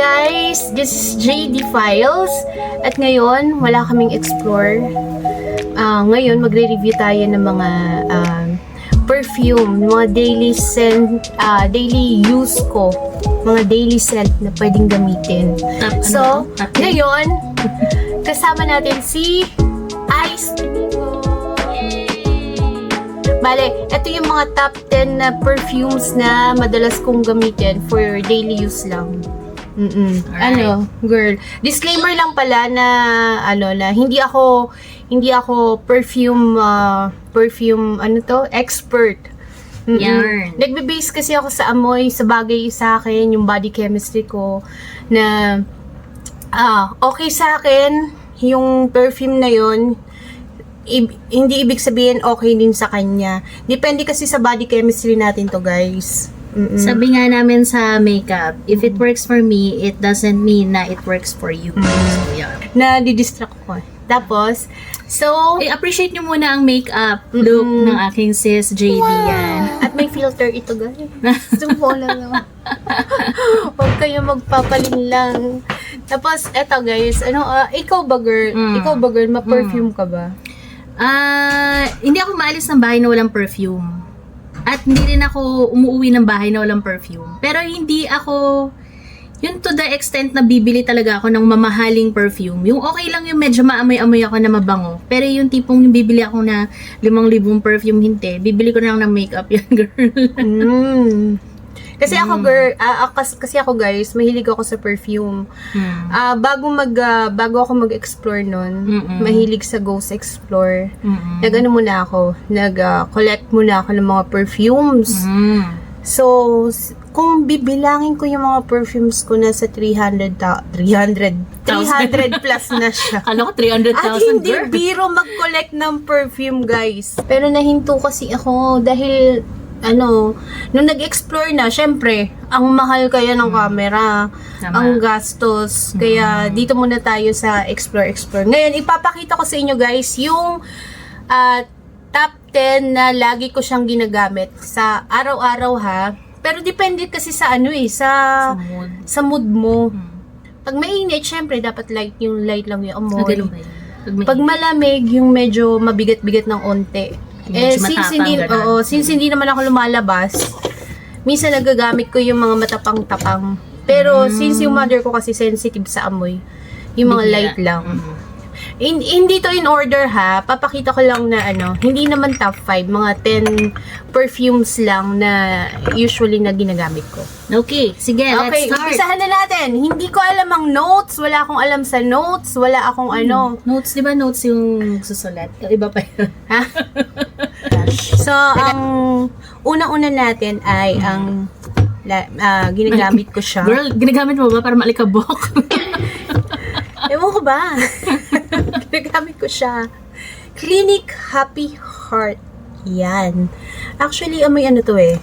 guys, this is JD Files at ngayon wala kaming explore. Ngayon magre-review tayo ng mga perfume, mga daily scent, daily use ko, mga daily scent na pwedeng gamitin. So, ngayon kasama natin si Ice. Bale, ito yung mga top 10 na perfumes na madalas kong gamitin for daily use lang. Ano, girl. Disclaimer lang pala na na hindi ako perfume expert. Yarn. Nagbe-base kasi ako sa amoy, sa bagay sa akin, yung body chemistry ko na okay sa akin yung perfume na yon. Hindi ibig sabihin okay din sa kanya. Depende kasi sa body chemistry natin to, guys. Sabi nga namin sa makeup, if it works for me, it doesn't mean na it works for you. So, yeah. Na-distract ko. Tapos, so, I-appreciate nyo muna ang makeup look ng aking sis JD yan. At may filter ito, guys. Zoom mo lang naman. Huwag kayo magpapalin lang. Tapos, eto guys, ikaw ba girl, ma-perfume ka ba? Hindi ako maalis ng bahay na walang perfume. At hindi rin ako umuwi ng bahay na walang perfume. Pero hindi ako, yun to the extent na bibili talaga ako ng mamahaling perfume. Yung okay lang yung medyo maamoy-amoy ako na mabango. Pero yung tipong yung bibili ako na 5,000 perfume, hindi. Bibili ko na lang ng makeup yan, girl. Kasi ako girl, kasi ako guys, mahilig ako sa perfume. Bago ako mag-explore nun, mahilig sa Ghost Explore. Nag-ano muna ako, nag-collect muna ako ng mga perfumes. So, kung bibilangin ko yung mga perfumes ko na sa 300 plus na siya. Ano ko, 300,000 At hindi girl? biro mag-collect ng perfume, guys. Pero nahinto kasi ako dahil nung nag-explore na, syempre, ang mahal kaya ng camera, ang gastos. Kaya dito muna tayo sa explore. Ngayon, ipapakita ko sa inyo guys yung top 10 na lagi ko siyang ginagamit sa araw-araw ha. Pero depende kasi sa sa mood mo. Pag mainit, syempre dapat light lang yung amoy. Pag malamig, yung medyo mabigat-bigat ng onte. Since hindi naman ako lumalabas, minsan nagagamit ko yung mga matapang-tapang. Pero since yung mother ko kasi sensitive sa amoy, yung mga light lang. Hindi to in order ha, papakita ko lang na hindi naman top 5, mga 10 perfumes lang na usually na ginagamit ko. Okay, sige, let's start. Umpisahan na natin. Hindi ko alam ang notes, wala akong alam sa notes, wala akong Notes, di ba notes yung susulat? Iba pa yun. Ha? So, ang unang-una natin ay ang ginagamit ko siya. Girl, ginagamit mo ba para maalikabok? Ewan ko ba? Ginagamit ko siya. Clinique Happy Heart. Yan. Actually, amoy to eh.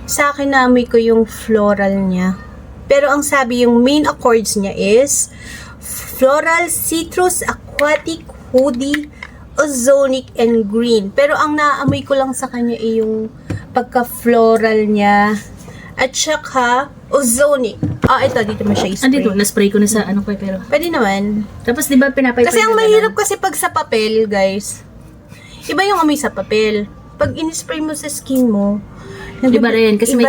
Sa akin naamoy ko yung floral niya. Pero ang sabi, yung main accords niya is floral, citrus, aquatic, woody, ozonic, and green. Pero ang naamoy ko lang sa kanya ay yung pagka-floral niya. At saka, ozonic. Ito, dito mo siya i-spray. Dito, na-spray ko na sa ko pero. Pwede naman. Tapos di ba pinapay. Kasi ang mahirap kasi pag sa papel, guys. Iba yung amoy sa papel. Pag in-spray mo sa skin mo, iba rin. Kasi may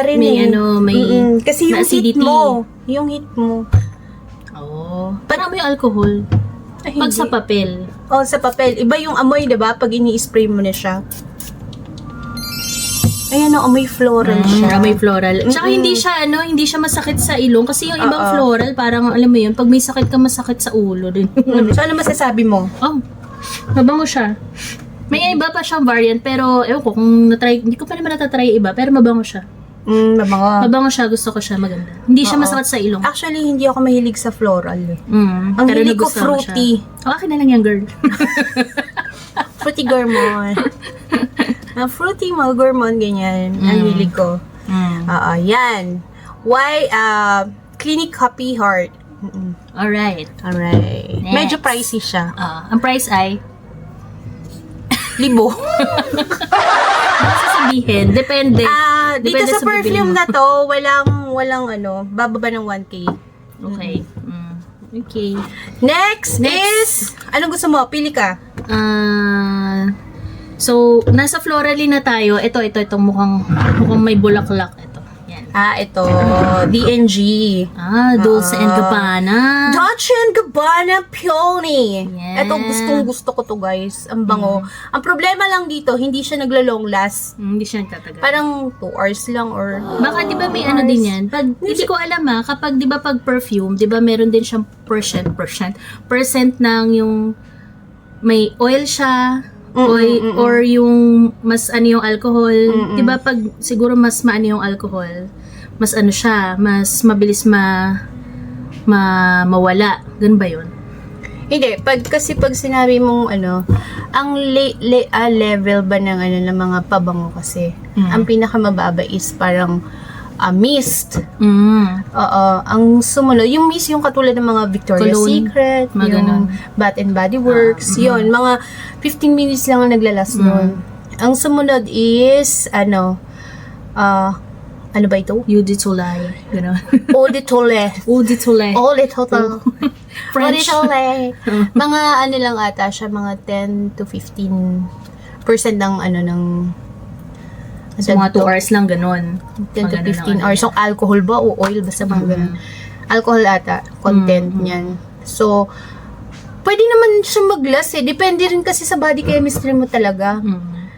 kasi yung acidity. Yung heat mo. Parang may alcohol. Pag sa papel. Sa papel. Iba yung amoy, diba? Pag ini-spray mo na siya. Ayan amoy floral siya. Amoy floral. Tsaka hindi siya masakit sa ilong. Kasi yung ibang floral, parang alam mo yun, pag may sakit ka, masakit sa ulo din. So, ano masasabi mo? Mabango siya. May iba pa siyang variant, pero ewan ko, kung na-try, hindi ko pa naman natatry iba, pero mabango siya. Mabango. Mabango siya, gusto ko siya, maganda. Hindi siya masakit sa ilong. Actually, hindi ako mahilig sa floral. Ang hilig ko fruity. Akin na lang yan, girl. Fruity gourmand. Fruity mga gourmand, ganyan. Ang hilig ko. Yan. Why? Clinique Happy Heart. Alright. Next. Medyo pricey siya. Ang price ay? 1,000. Sasabihin, depende. Dito Depende sa sa perfume bibili mo. na to, walang bababa ng 1K. Okay. Okay. Next is, anong gusto mo? Pili ka. So, nasa Floralie na tayo. Ito, mukhang may bulaklak. Ito. Yan. Ito, DNG. Dolce and Gabbana. Dolce and Gabbana Peony. Yeah. Ito, gusto ko to guys. Ang bango. Ang problema lang dito, hindi siya naglo-long last. Hindi siya nagtatagal. Parang 2 hours lang or... Baka di ba may ano din yan? Hindi ko alam kapag di ba pag perfume, di ba meron din siyang percent ng yung may oil siya, or yung mas ano yung alcohol. Di ba pag siguro mas maano yung alcohol, mas ano siya, mas mabilis mawala. Ganun ba yun? Hindi, kasi pag sinabi mong ang level ba ng ng mga pabango kasi, ang pinakamababa is parang mist. Oo, ang sumunod, yung mist yung katulad ng mga Victoria's Cologne, Secret, mga yung ganun. Bath and Body Works, yun, mga 15 minutes lang ang naglalas nun. Ang sumunod is, ano ba ito? Eau de Toilette. Gano'n. Eau de Toilette. Eau de Toilette. Eau de Toilette. French. Eau de Toilette. Mga ano lang ata siya, mga 10 to 15% ng ng So, mga 2 hours lang gano'n. 10 to 15 hours. So, alcohol ba o oil? Basta mga ganun. Alcohol ata, content niyan. So, pwede naman siya mag-last Depende rin kasi sa body chemistry mo talaga.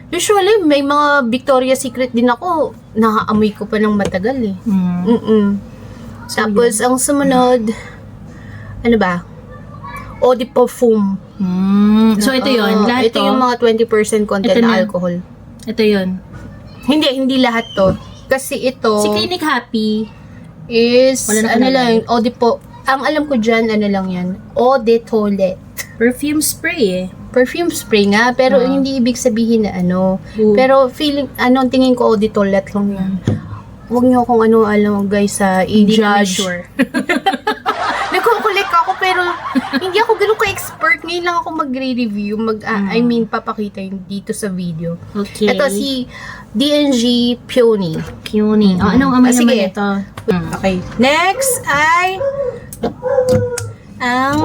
Usually, may mga Victoria's Secret din ako, nakaamoy ko pa ng matagal Tapos, ang sumunod, ano ba? Eau de Parfum. So, ito yun. Lahat ito yung mga 20% content Ito na na. alcohol. Ito yun. Hindi lahat to. Kasi ito Si Clinic Happy. is, Wala na ano nakalagay. lang, Eau de ang alam ko dyan, ano lang yan, Eau de Toilette. Perfume spray Perfume spray nga, pero hindi ibig sabihin na Pero feeling, ang tingin ko Eau de Toilette lang yan. Huwag niyo akong alam guys Hindi kami i-judge. sure. Nagkukulik ako pero hindi ako ganun ka-expert. Ngayon lang ako magre-review, I mean, papakita yun dito sa video. Okay. Ito si DNG Peony. Peony. Anong amoy Sige. naman ito? Okay. Next ay ang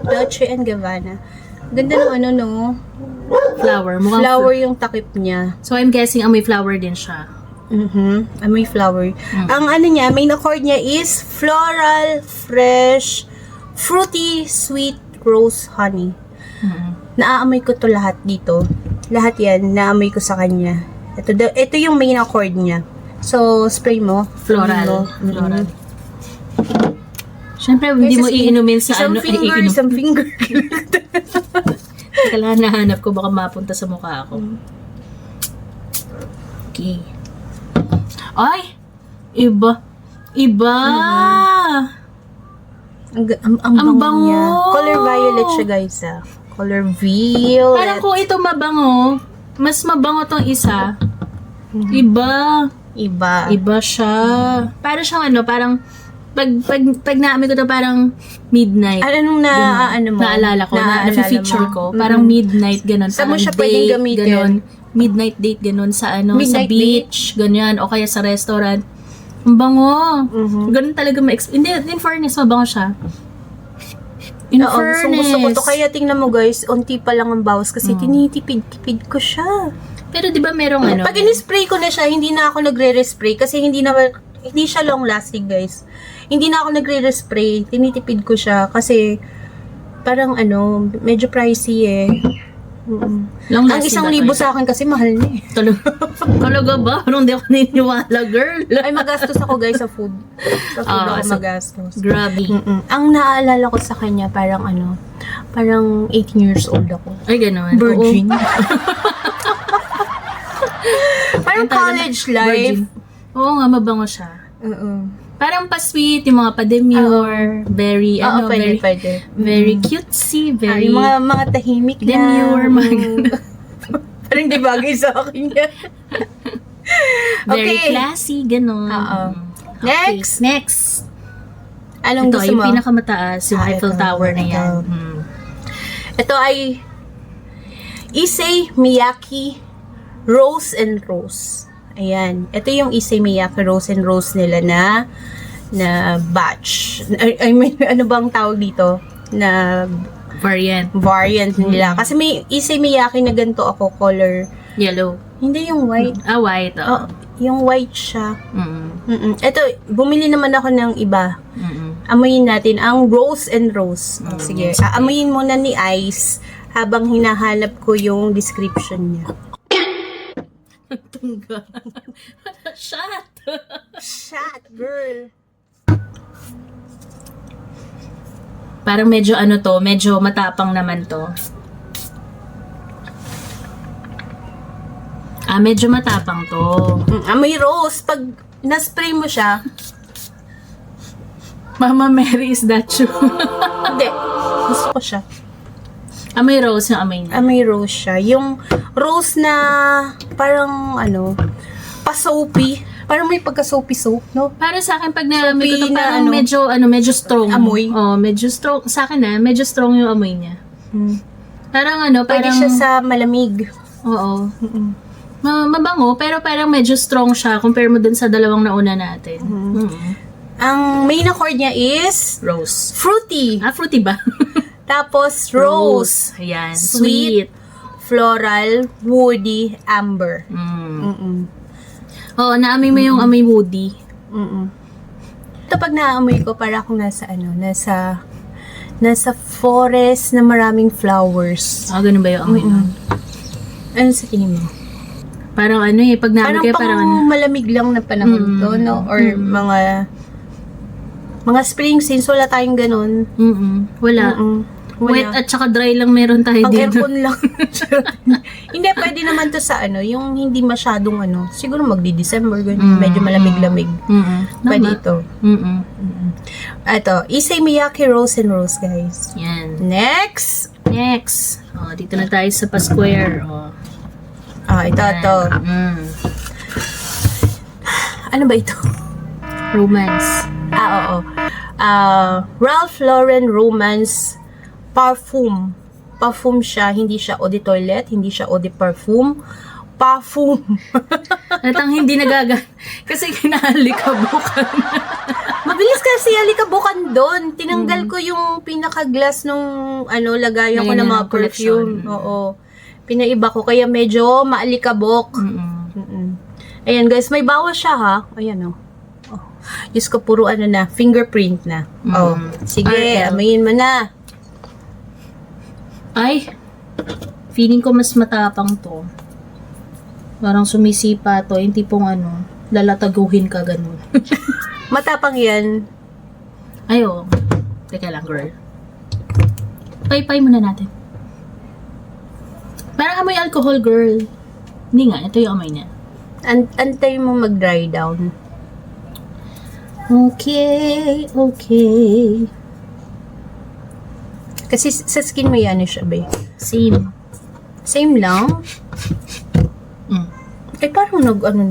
Dolce and Gabbana. Ganda ng no? Flower. Mukhang Flower yung takip niya. So, I'm guessing amoy flower din siya. Amoy flower. Ang niya, main accord niya is floral, fresh, fruity, sweet, rose, honey. Naaamoy ko to lahat dito. Lahat yan, naamoy ko sa kanya. Ito yung main accord niya. So, spray mo. Floral. Floral. Siyempre, hindi mo iinumin sa isang finger, iinom. isang finger. Kailangan nahanap ko, baka mapunta sa mukha ako. Okay. Ay! Iba! Ang bango niya. bango! Color violet siya, guys. Color violet. Parang kung ito mabango, mas mabango tong isa. Iba siya. Parang siyang parang pag naamoy ko to parang midnight. Anong mo? Naalala ko, na-feature ko. Parang midnight, ganun. Saan mo Parang siya pwedeng date, gamitin? ganun. Midnight date, ganun, sa sa Midnight beach, ganyan, o kaya sa restaurant. Ang bango. Ganun talaga Hindi, in fairness, mabango siya. In fairness. Gusto ko to. Kaya tingnan mo guys, unti pa lang ang bawas kasi tinitipid-tipid ko siya. Pero di ba merong Pag in-spray ko na siya, hindi na ako nagre-respray kasi hindi siya long lasting guys. Hindi na ako nagre-respray, tinitipid ko siya kasi parang medyo pricey Long Ang 1,000 sa akin kasi mahal na Talaga ba? Parang di ako naniniwala, girl. Ay, magastos ako guys sa food. Sa food ako magastos. Grabe. Ang naalala ko sa kanya parang parang 18 years old ako. Ay, ganun. Virgin. Parang Talaga, college life. virgin. Oo nga, mabango siya. Parang pa-sweet, yung mga pa-demure, very, pwede. very cutesy, very, mga tahimik demure, lang. Parang di bagay sa akin yan. very Okay. classy, ganun. Next. Okay, next. Anong Ito, gusto yung mo? pinakamataas, yung Eiffel ito, Tower na ito. yan. Ito ay Issey Miyake Rose and Rose. Ayan. Ito yung Issey Miyake Rose and Rose nila na na batch. I mean, ano bang tawag dito? Na variant nila. Kasi may Issey Miyake na ganito ako, color. Yellow. Hindi yung white. White. Oh, yung white siya. Mm-mm. Ito, bumili naman ako ng iba. Mm-mm. Amoyin natin ang Rose and Rose. Sige, aamoyin muna ni Ice habang hinahanap ko yung description niya. Tungga. Shot! Shot, girl! Parang medyo medyo matapang naman to. Medyo matapang to. Amoy rose. Pag na-spray mo siya, Mama Mary, is that true? hindi. Gusto ko siya. Amoy rose yung amoy niya. Amoy rose siya. Yung rose na parang pa-soapy. Parang may pagka-soapy soap, no? Para sa akin, pag naamoy ko to, Soapy na parang medyo strong. Amoy? Oh, medyo strong. Sa akin medyo strong yung amoy niya. Parang Pwede parang... siya sa malamig. Oo. Mabango, pero parang medyo strong siya compare mo dun sa dalawang nauna natin. Ang main accord niya is Rose. fruity. Fruity ba? Tapos rose. Ayan. Sweet. Floral, woody, amber. Oo, naamoy mo yung amoy woody. Ito pag naamoy ko, para akong nasa forest na maraming flowers. Ganun ba yung amoy nun? Ano sa tingin mo? Parang pag naamoy kayo, parang malamig lang na panahon to, no? Or mga spring since wala tayong ganun. Wala. Wet at saka dry lang meron tayo Ang dito. aircon lang. Hindi, pwede naman to sa yung hindi masyadong siguro magdi-December, ganun. Medyo malamig-lamig. Pwede ito. Ito, Issey Miyake Rose and Rose, guys. Yan. Next! Dito na tayo sa Pa-Square. Ito. Ano ba ito? Romance. Oo. Ralph Lauren Romance Parfum. Parfum siya, hindi siya eau de toilette, hindi siya eau de parfum. Parfum. Atang hindi kasi kinaalikabukan. Mabilis kasi alikabukan doon. Tinanggal ko yung pinaka-glass nung lagayan ko ng mga perfume. Oo. Pinaiba ko, kaya medyo maalikabok. Ayan guys, may bawas siya ha. Ayan Diyos ko, puro fingerprint na. Sige, amoyin mo na. Ay, feeling ko mas matapang to. Parang sumisipa to, yung tipong lalataguhin ka ganun. Matapang yan. Ayo. Teka lang, girl. Pay muna natin. Parang amoy alcohol, girl. Hindi nga, ito yung amoy niya. Antay mo mag-dry down. Okay. Kasi sa skin mo yan siya, ba? Same lang? Parang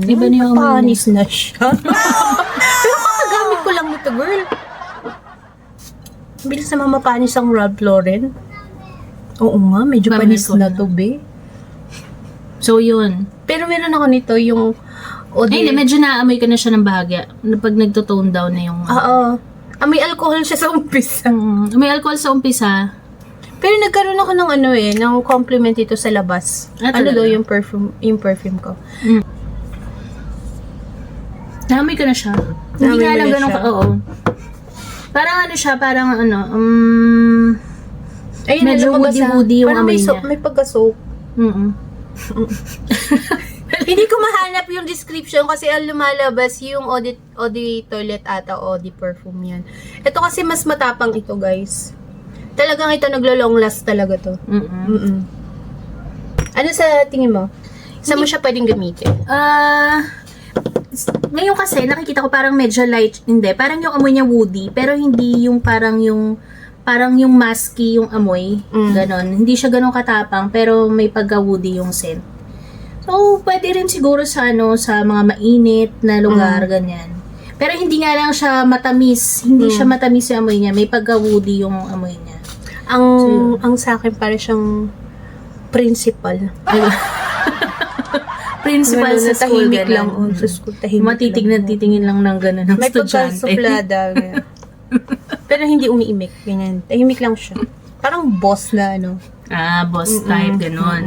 Iba na yung amoy panis na siya. Pero kakagamit ko lang ito, girl. Bilis na mamapanis ang Ralph Lauren. Oo nga, medyo panis na to, be. So, yun. Pero meron ako nito, yung medyo naamoy ko na siya ng bahagya. Pag nagto-tone down na yung... Oo. May alcohol siya sa umpisa. May alcohol sa umpisa. Pero nagkaroon ako ng ng compliment ito sa labas. Daw yung perfume ko. Naamoy ko na siya. Hindi nga lang ganun oo. Parang siya, parang ayun, medyo woody yung amoy niya. May pagka-soap. Hindi ko mahanap yung description kasi ang lumalabas yung eau de toilet ata o eau de perfume yan. Ito kasi mas matapang ito, guys. Talagang ito naglo-long last talaga to. Ano sa tingin mo? Saan mo siya pwedeng gamitin? Ngayon kasi nakikita ko parang medyo light, parang yung amoy niya woody, pero hindi yung parang yung musky yung amoy, ganon. Hindi siya ganon katapang, pero may pagka-woody yung scent. So, pwede rin siguro sa sa mga mainit na lugar, ganyan. Pero hindi nga lang siya matamis. Hindi siya matamis yung amoy niya. May pagka-woody yung amoy niya. Ang sa akin para siyang principal. principal sa school, tahimik lang. ganun. Sa school, tahimik Matitignan-titingin lang ng gano'n ng May estudyante. pagkasuplada. Pero hindi umiimik. Ganyan. Tahimik lang siya. Parang boss na ano. Boss type, gano'n.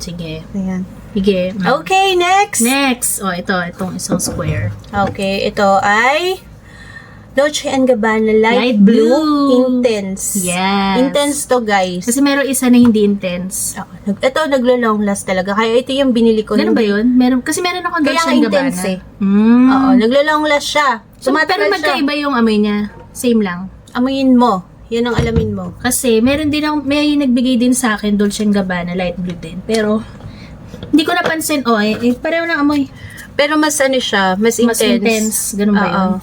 Sige. Ayan. Sige. Okay, next! Next. Itong isang square. Okay, ito ay Dolce & Gabbana Light Light, Blue. Blue Intense. Yes. Intense to, guys. Kasi meron isa na hindi intense. Ito, naglo-long last talaga. Kaya ito yung binili ko. Ganun ba yun? Kasi meron akong Kaya Dolce nga & Gabbana. intense eh. Mm. Oo, naglo-long last siya. So, pero Tumatagal siya. magkaiba yung amoy niya. Same lang. Amuyin mo. Yan ang alamin mo. Kasi meron din may nagbigay din sa akin Dolce & Gabbana Light Blue din. Pero hindi ko napansin. Pareho ng amoy. Pero mas ano siya, mas intense. Mas intense. Ganun ba yun? Oo.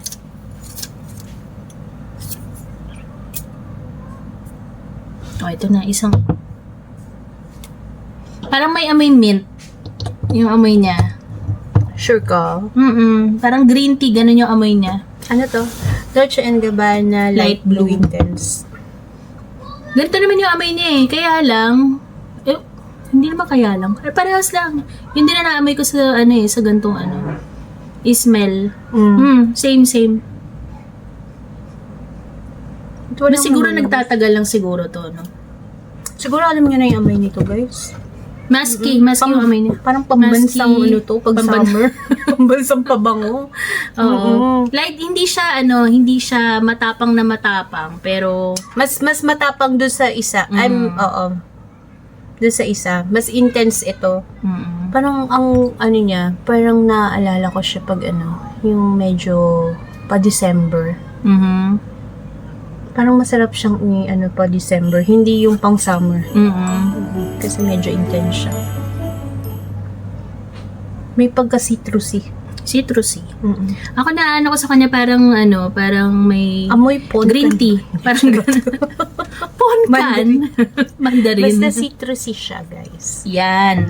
Ito na, isang... Parang may amoy mint. Yung amoy niya. Sure ka? Parang green tea, ganun yung amoy niya. Ano to? Dolce & Gabbana Light Light Blue Blue. Intense. Ganito naman yung amoy niya eh. Kaya lang, hindi naman kaya lang. Parehas lang. Yun din na naamoy ko sa sa gantong smell. Same. Pero siguro nagtatagal lang siguro to, no? Siguro alam nyo na yung amoy nito, guys. Musky yung amoy niya. Parang pambansang Musky. ano to, pag summer. Pambansang pabango. Oo. Like, hindi siya matapang na matapang, pero... Mas matapang doon sa isa. Doon sa isa. Mas intense ito. Parang ang ano niya, parang naaalala ko siya pag yung medyo pa-December. Parang masarap siyang pa December, hindi yung pang summer. Kasi medyo intense siya. May citrusy. Citrusy. Ako na ko sa kanya parang may Amoy ponkan. green tea. Parang ponkan. Mandarin. Basta citrusy siya, guys. Yan.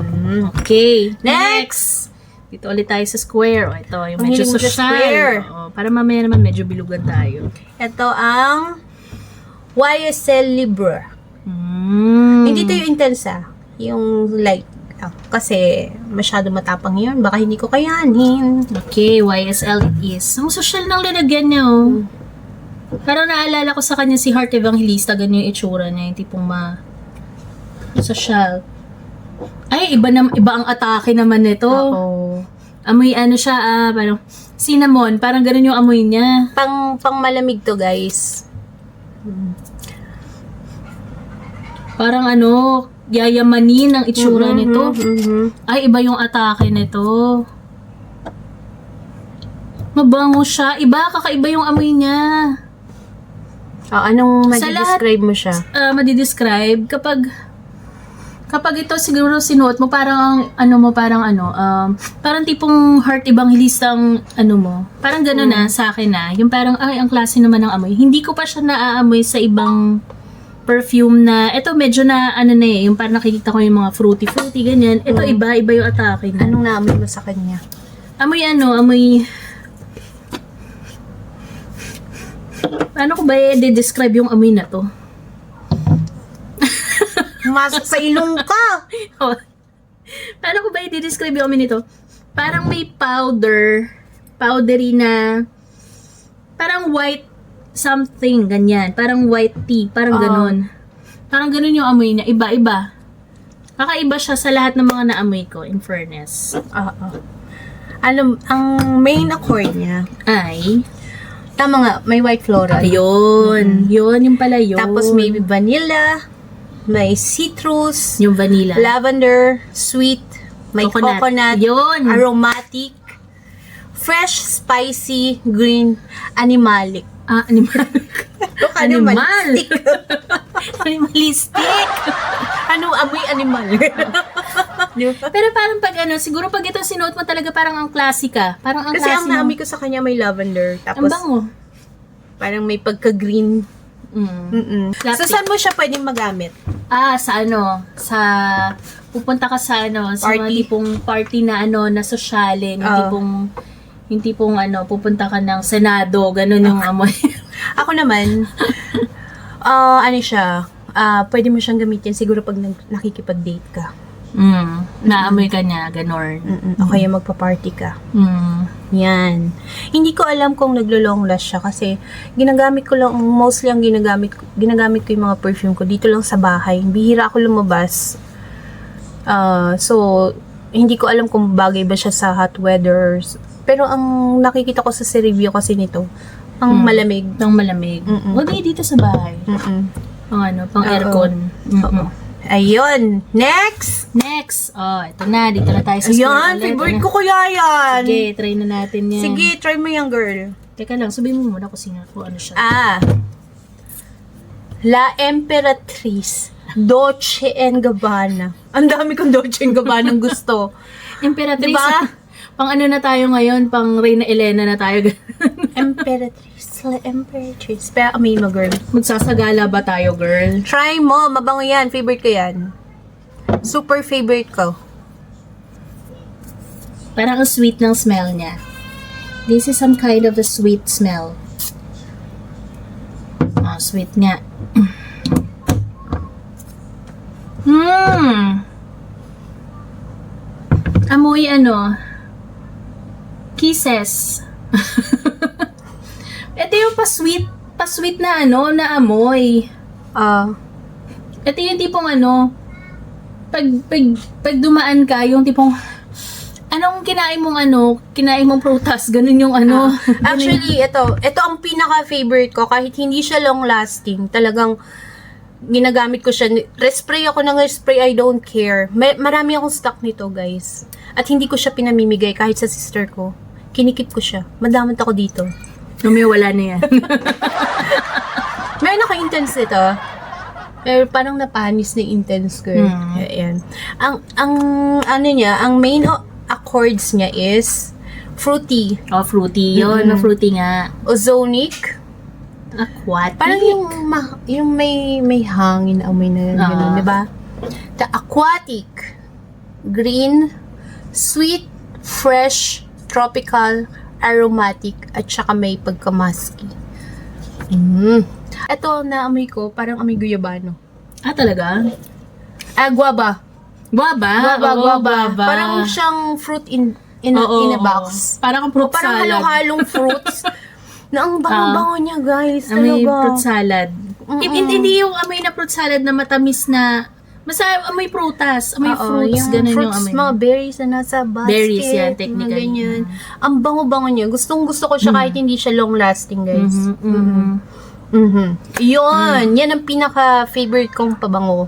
Okay. Next! Dito ulit tayo sa square. Ito, yung medyo Mahilig mo sa square. social. Para mamaya naman medyo bilugan tayo. Ito ang YSL Libre. Hindi to yung intense yung light. Kasi masyado matapang yun. Baka hindi ko kayanin. Okay, YSL it is. Ang social ng lalagyan niya, Parang naalala ko sa kanya si Heart Evangelista, ganyan yung itsura niya, yung tipong social. Ay, iba ang atake naman nito. Oo. Amoy siya, parang cinnamon, parang ganun yung amoy niya. Pang malamig to, guys. Parang yayamanin ang itsura nito. Ay, iba yung atake nito. Mabango siya. Kakaiba yung amoy niya. Anong madi-describe mo siya? Madi-describe kapag ito siguro sinuot mo parang parang tipong Heart Evangelista ang mo. Parang gano'n na sa akin yung parang ang klase naman ng amoy. Hindi ko pa siya naaamoy sa ibang perfume na ito medyo na yung parang nakikita ko yung mga fruity ganyan. Ito iba yung atake niya. Anong naamoy mo sa kanya? Amoy Paano ko ba i-describe yung amoy na to? Pumasok sa ilong ka! Paano ko ba i-describe yung amoy nito? Parang may powdery na, parang white something, ganyan. Parang white tea, parang ganun. Parang ganun yung amoy niya. Iba-iba. Kakaiba siya sa lahat ng mga naamoy ko, in fairness. Ang main accord niya, Ay, tama nga, may white floral. yun. Yung pala yun. Tapos may vanilla, may citrus, yung vanilla. lavender, sweet, may coconut, Yun. aromatic, fresh, spicy, green, animalic. Animal. Animalistic. Animalistic. Amoy animal. Pero parang pag siguro pag ito sinuot mo talaga parang ang klasika. Parang ang Kasi ang klase naamoy ko sa kanya may lavender. Ang Tapos bango. parang may pagka-green. So, saan mo siya pwedeng magamit? Sa pupunta ka sa mga Party. tipong party na na sosyalin, yung tipong pupunta ka ng Senado, ganun yung amoy. Ako naman, siya, pwede mo siyang gamitin siguro pag nakikipag-date ka. Naamoy ka niya, ganon. O kaya magpa-party ka. Yan. Hindi ko alam kung naglo-long last siya kasi ginagamit ko lang, mostly ang ginagamit ko yung mga perfume ko dito lang sa bahay. Bihira ako lumabas. So, hindi ko alam kung bagay ba siya sa hot weathers. Pero ang nakikita ko sa review kasi nito, ang malamig. Ang malamig. Huwag dito sa bahay. Pang aircon. Ayun. Next! Ito na. Dito na tayo sa Ayan, favorite ko kaya yan. Sige, try na natin yan. Sige, try mo yan, girl. Teka lang, sabihin mo muna kung ano siya. La Emperatriz. Dolce & Gabbana. Ang dami kong Dolce & Gabbana gusto. Emperatriz. Diba? Pang ano na tayo ngayon? Pang Reyna Elena na tayo. Emperatriz. La Emperatriz. Pero amin mo, girl. Magsasagala ba tayo, girl? Try mo. Mabango yan. Favorite ko yan. Super favorite ko. Parang ang sweet ng smell niya. This is some kind of a sweet smell. Sweet nga. Amoy kisses. Ito yung pa-sweet na na amoy. Ito yung tipong pag dumaan ka, yung tipong, anong kinain mong prutas, ganun yung Actually, ito ang pinaka-favorite ko, kahit hindi siya long-lasting, talagang ginagamit ko siya. Respray ako ng spray, I don't care. Marami akong stock nito, guys. At hindi ko siya pinamimigay kahit sa sister ko. Kinikip ko siya. Madamot ako dito. May wala na yan. May naka-intense ito. Pero parang napanis na intense ko. Ayan. Ang main accords niya is fruity. Fruity. Yun, fruity nga. Ozonic. Aquatic. Parang yung may hangin na amoy na gano'n, di ba? The aquatic. Green. Sweet. Fresh. Tropical. Aromatic. At saka may pagkamusky. Ito na amoy ko, parang amoy guyabano. Talaga? Guava. Guava. Parang siyang fruit in a box. Parang fruit Parang salad. halo-halong fruits. Na ang bango-bango niya, guys. Amoy Talaga. fruit salad. Hindi yung amoy na fruit salad na matamis na, basta amoy prutas, amoy fruits, ganun yung amoy. Mga berries na nasa basket. Berries yan, mga technically. ganyan. Ang bango-bango niya. Gustong-gusto ko siya kahit hindi siya long-lasting, guys. Yun. Yan ang pinaka-favorite kong pabango.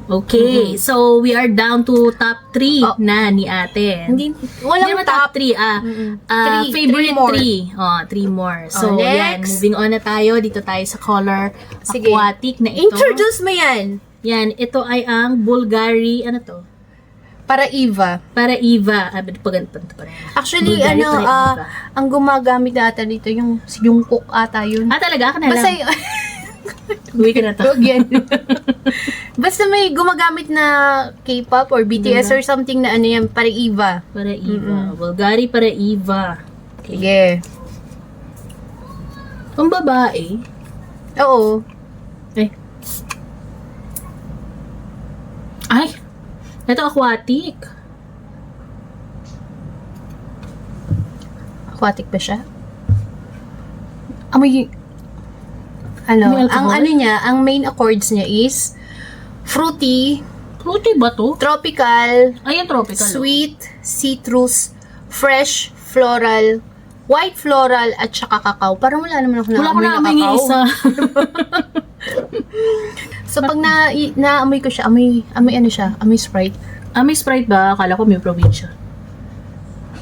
Okay, so we are down to top 3 na ni ate. Walang Hindi top 3, favorite 3. 3 more. So, yan, next. moving on na tayo. Dito tayo sa color Sige. aquatic na ito. Introduce mo yan. Yan, ito ay ang Bulgari, Para Eva. Para Eva. Actually, Bulgari para Eva. ang gumagamit na ata dito, yung Jungkook ata yun. Talaga? Ka na Basta lang. Uwi ka na to. Huwag yan. Basta may gumagamit na K-pop or BTS or something na yan, para Eva. Para Eva. Bulgari para Eva. Okay. Sige. Pang babae. Oo. Ay! Ito aquatic. Aquatic ba siya? Amoy, May alcohol? ang main accords niya is fruity, Fruity ba to? tropical, Ayan, tropical. sweet, citrus, fresh, floral, white floral, at saka cacao. Parang wala naman ako Wala ko naamoy na na amoy ng cacao. isa. So, pag naamoy ko siya, amoy Sprite. May Sprite ba? Akala ko may probinsya.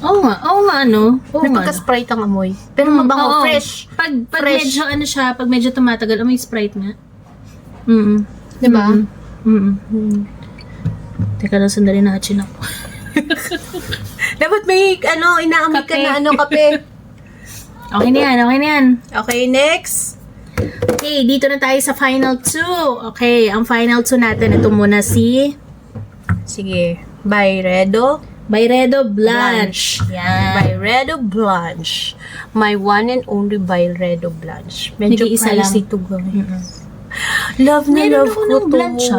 Oo nga, Oo May nga. pagka-Sprite ang amoy. Pero mabango, Oo. fresh. Pag Fresh. medyo pag medyo tumatagal, may Sprite nga. Diba? Teka lang, sandali na hatchin ako. Dapat may, inaamoy ka Kape. na, kape. Okay na yan. Okay, next. Okay, dito na tayo sa final 2. Okay, ang final 2 natin, ito muna si Sige. Byredo Byredo Blanche. Yan. Byredo Blanche. My one and only Byredo Blanche. Medyo Nag-iisa pricey lang. to guys. Love na Meron love ako ko ng to. Blanche,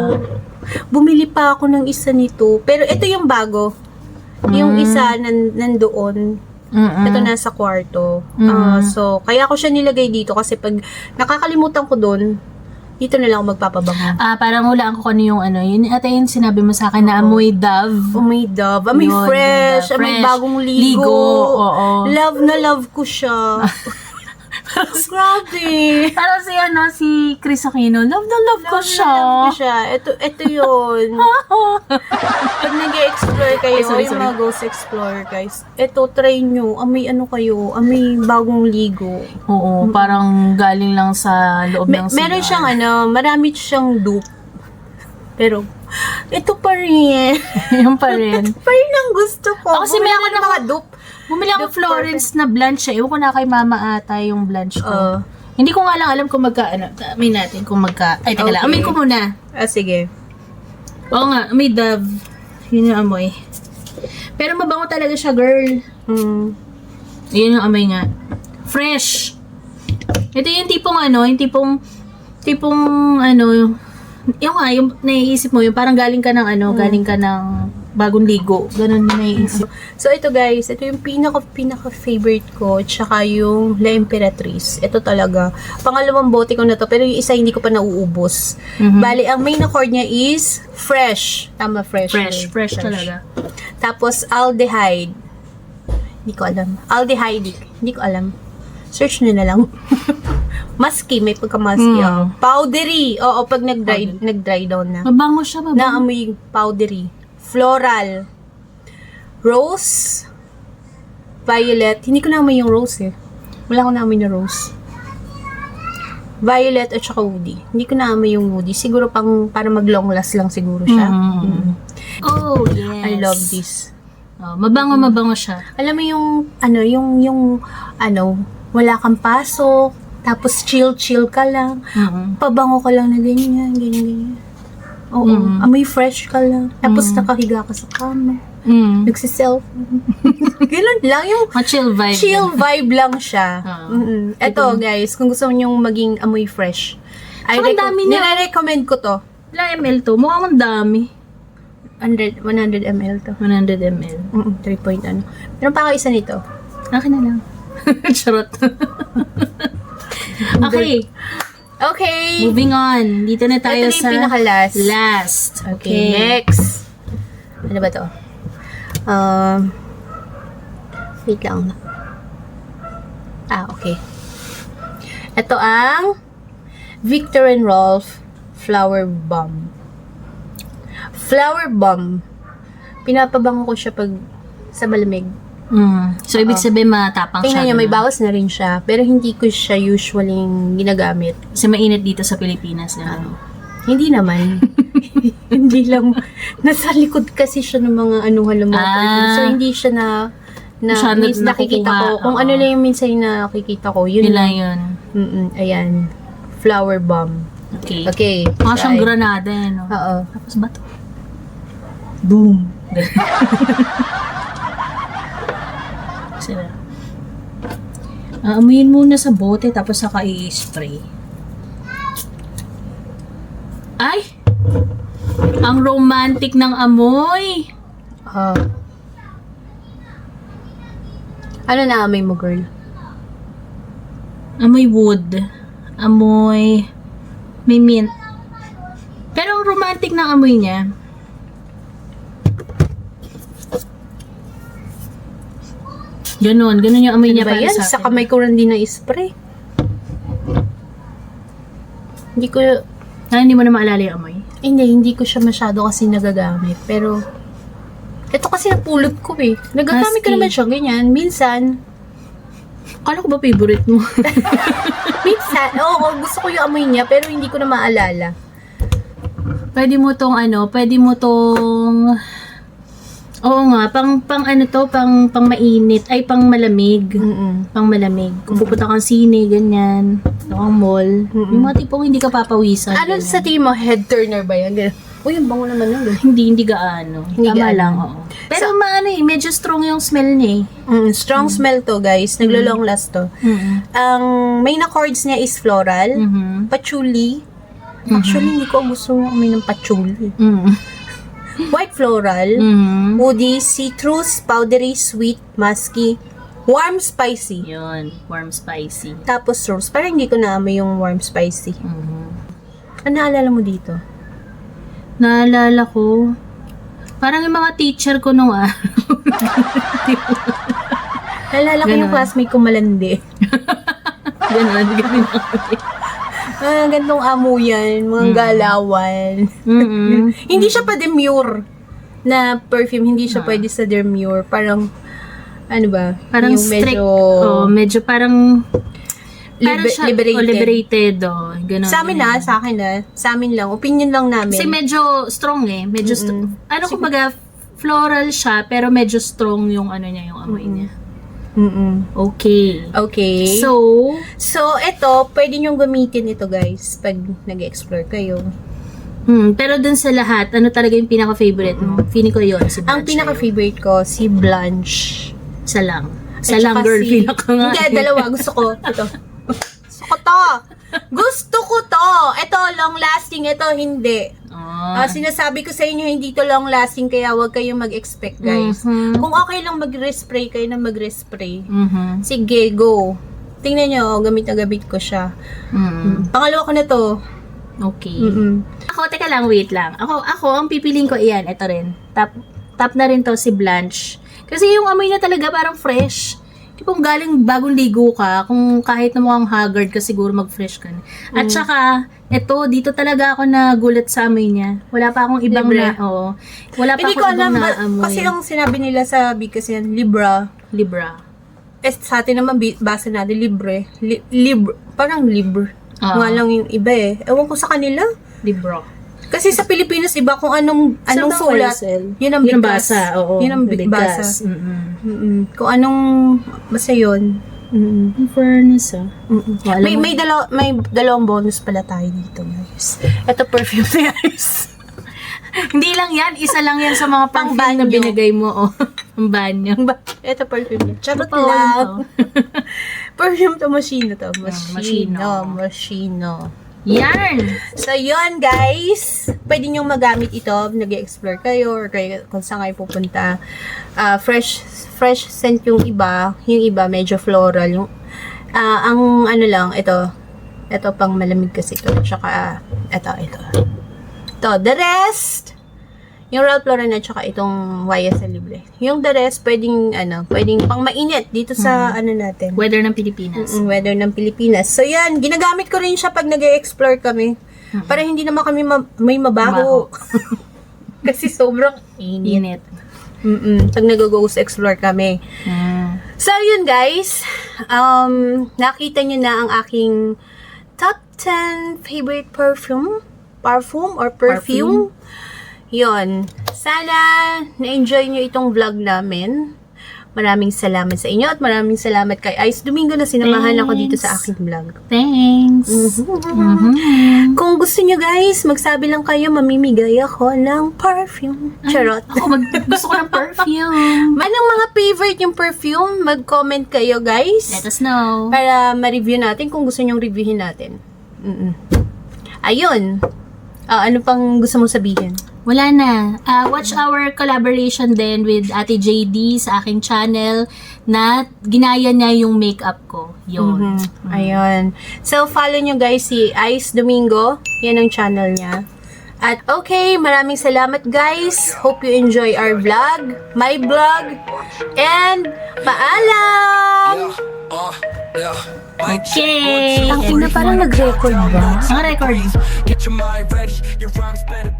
Bumili pa ako ng isa nito. Pero ito yung bago. Yung isa nandoon. Ito nasa kwarto. So, kaya ko siya nilagay dito kasi pag nakakalimutan ko doon, dito na lang ako magpapabango. Parang hulaan ko yung yun ate yung sinabi mo sa akin na amoy Dove. Amoy Dove. Amoy Yun, fresh. Dove. Amoy Fresh. bagong ligo. Oo. Love na love ko siya. Grabe. Parang si Chris Aquino, love na love ko siya. Love ko siya. Ito yun. Pag nag-explore kayo, Sorry. yung mga ghost explorer guys, ito, try nyo. Amoy kayo, amoy bagong ligo. Oo, parang galing lang sa loob ng CR. Meron siyang marami siyang dupe. Pero, ito pa rin. Yung pa rin. Pa rin ang gusto ko. Kasi Bumili meron ako ng mga dupe. Bumili ako Dupe Florence na blanch eh. Ewan ko na kay mama ata yung blanch ko. Oo. Hindi ko nga lang alam kung amin natin kung ay teka lang, Okay. amin ko muna. Sige. Oo nga, amoy Dove. Yun yung amoy. Pero mabango talaga siya, girl. Yun yung amoy nga. Fresh. Ito yung yung naiisip mo, yung parang galing ka ng bagong ligo. Ganun yung naiisip. So, ito guys, ito yung pinaka-favorite ko, tsaka yung La Imperatriz. Ito talaga. Pangalawang bote ko na to, pero yung isa hindi ko pa nauubos. Bali, ang main accord niya is fresh. Tama, fresh. Fresh talaga. Tapos, aldehyde. Hindi ko alam. Aldehydic. Hindi ko alam. Search nyo na lang. Musky, may pagka-musky. Powdery. Oo, pag nag-dry down na. Mabango siya, mabango. Naamoy powdery. Floral. Rose. Violet. Hindi ko naamoy yung rose eh. Wala akong naamoy na rose. Violet at saka woody. Hindi ko naamoy yung woody. Siguro para mag-long last lang siguro siya. Oh, yes. I love this. Oh, mabango siya. Alam mo yung wala kang pasok, tapos chill ka lang. Pabango ka lang na ganyan. Oo, amoy fresh ka lang. Tapos nakahiga ka sa kama. Nagsiselfie. Ganun lang yung Chill vibe. chill vibe lang siya. Ito guys, kung gusto niyo maging amoy fresh, Ang dami niya. nire-recommend ko to. Ilang ml to? Mukhang ang dami. 100 ml to. 100 ml. 3 point Meron pa ako isa nito. Akin na lang. Charot. Okay. Moving on. Dito na tayo Ito na yung sa pinaka-last. last. Okay, next. Ano ba to? Wait lang. Okay. Ito ang Victor and Rolf Flower Bomb. Flower Bomb. Pinapabango ko siya pag sa malamig. So, ibig sabihin matapang siya. Tingnan niyo, may ganun. bawas na rin siya. Pero hindi ko siya usually ginagamit. Kasi mainit dito sa Pilipinas. Ganun. Hindi naman. Hindi lang. Nasa likod kasi siya ng mga anuhan ng mga perfume. So, hindi siya Siya nakikita ko. nakukuha, Kung ano lang yung minsan yung nakikita ko, yun Nila lang. yun. Ayan. Flower bomb. Okay. Okay. Mga siyang try. granada eh, no? Oo. Tapos bato. Boom. Sila. Amuyin muna sa bote tapos saka i-spray. Ay! Ang romantic ng amoy! Ano na amoy mo, girl? Amoy wood. Amoy may mint. Pero ang romantic ng amoy niya, ganun yung amoy niya Ano ba para yan? sa Sa akin. kamay ko rin din na-spray. Hindi ko, Hindi mo na maalala yung amoy? hindi ko siya masyado kasi nagagamit. Pero, ito kasi napulot ko eh. Nagagamit ko Husky. naman siya, ganyan. Minsan, Kala ko ba favorite mo? gusto ko yung amoy niya, pero hindi ko na maalala. Pwede mo tong oo nga, pang mainit, ay pang malamig. Pang malamig. Kung pupunta kang sine, ganyan, kang mall, yung mga tipong hindi ka papawisan. Ano ganyan. sa tingin mo, head turner ba yan? Ganun. Uy, ang bango naman nun. Hindi gaano. Hindi Tama gaano. lang, oo. Pero medyo strong yung smell niya eh. Strong smell to, guys. Naglo-long last to. Ang main accords niya is floral, patchouli, Actually, hindi ko gusto yung amoy ng patchouli. White floral, woody, citrus, powdery, sweet, musky, warm spicy. Yun, warm spicy. Tapos rose. Parang hindi ko naamoy yung warm spicy. Ano naalala mo dito? Naalala ko, parang yung mga teacher ko nung Naalala ko yung Ganon. classmate ko malandi. Ganon. Gantong amo yan, mga galawan. Hindi siya pa demure na perfume. Hindi siya pwede sa demure. Parang, ano ba? Parang yung strict. medyo Medyo parang siya, liberated. liberated. Ganon. Sa amin sa akin sa amin lang. Opinion lang namin. Kasi medyo strong Medyo ano kumbaga, floral siya, pero medyo strong yung ano niya, yung amoy niya. Okay. Okay. So, ito, pwede nyo gamitin ito, guys, pag nag-explore kayo. Pero dun sa lahat, ano talaga yung pinaka-favorite mo? Feeling ko yun, si Blanche. Ang pinaka-favorite ko, si Blanche. Isa lang. At Isa lang, saka girl. Pinaka nga. Hindi, dalawa. Gusto ko. Ito. Gusto ko to. Gusto ko to. Ito, long lasting. Ito, hindi. Sinasabi ko sa inyo, hindi to long lasting, kaya huwag kayong mag-expect, guys. Kung okay lang mag-respray, kayo na mag-respray. Sige, go. Tingnan nyo, gamit na gamit ko siya. Pangalawa ko na to. Okay. Ako, teka lang, wait lang. Ako, ang pipiling ko iyan, ito rin. Top na rin to si Blanche. Kasi yung amoy na talaga parang fresh. Kung galing bagong ligo ka, kung kahit na mukhang haggard ka, siguro mag-fresh ka na. At saka, dito talaga ako nagulat sa amoy niya. Wala pa akong ibang Libre. Wala pa Hindi ko akong ibang alam, naamoy. kasi yung sinabi nila sa big kasi yan, Libra. Sa atin naman, basa natin, libre. Libre. Parang libre. Nga lang yung iba Ewan ko sa kanila. Libra. Kasi sa Pilipinas, iba kung anong Sa sulat. parcel. Yun ang Yun ang bigkas. basa. Oo. Yun ang Bigkas. basa. Kung anong, basta yun. In fairness, May dalawang bonus pala tayo dito, guys. Ito perfume na guys. Hindi lang yan. Isa lang yan sa mga Pang pang-banyo na banyo. binigay mo. Ang banyo. Ito perfume niya. Charot Ano pa lang. to? Perfume to, machine to. Machino. Machino. Yan! So, yun guys. Pwede nyo magamit ito. Nag-explore kayo or kayo, kung saan kayo pupunta. Fresh scent yung iba. Yung iba, medyo floral. Yung, ang ano lang, ito. Ito pang malamig kasi ito. Tsaka, ito. Ito, the rest. Yung Ralph Lauren at saka itong YSL Libre. Yung the rest, pwedeng pang mainit dito sa natin. Weather ng Pilipinas. Weather ng Pilipinas. So yan, ginagamit ko rin siya pag nag-explore kami. Para hindi naman kami may mabaho. Kasi sobrang init. Init. Pag nag-ghost explore kami. So yun guys, nakita nyo na ang aking top 10 favorite perfume or perfume. Yun. Sana na-enjoy nyo itong vlog namin. Maraming salamat sa inyo at maraming salamat kay Ice Domingo na sinamahan ako dito sa aking vlog. Thanks. Kung gusto nyo guys, magsabi lang kayo, mamimigay ako ng perfume. Charot. Gusto ko ng perfume. Anong mga favorite yung perfume? Mag-comment kayo guys. Let us know. Para ma-review natin kung gusto nyong reviewin natin. Ayun. Ano pang gusto mong sabihin? Wala na. Watch our collaboration then with Ate JD sa aking channel na ginaya niya yung makeup ko. Yun. Ayun. So, follow nyo guys si Ice Domingo. Yan ang channel niya. At okay, maraming salamat guys. Hope you enjoy our vlog, my vlog, and paalam! Okay. Ang ina, parang nag-record ba? Ang record. Get your mind ready, your rhymes better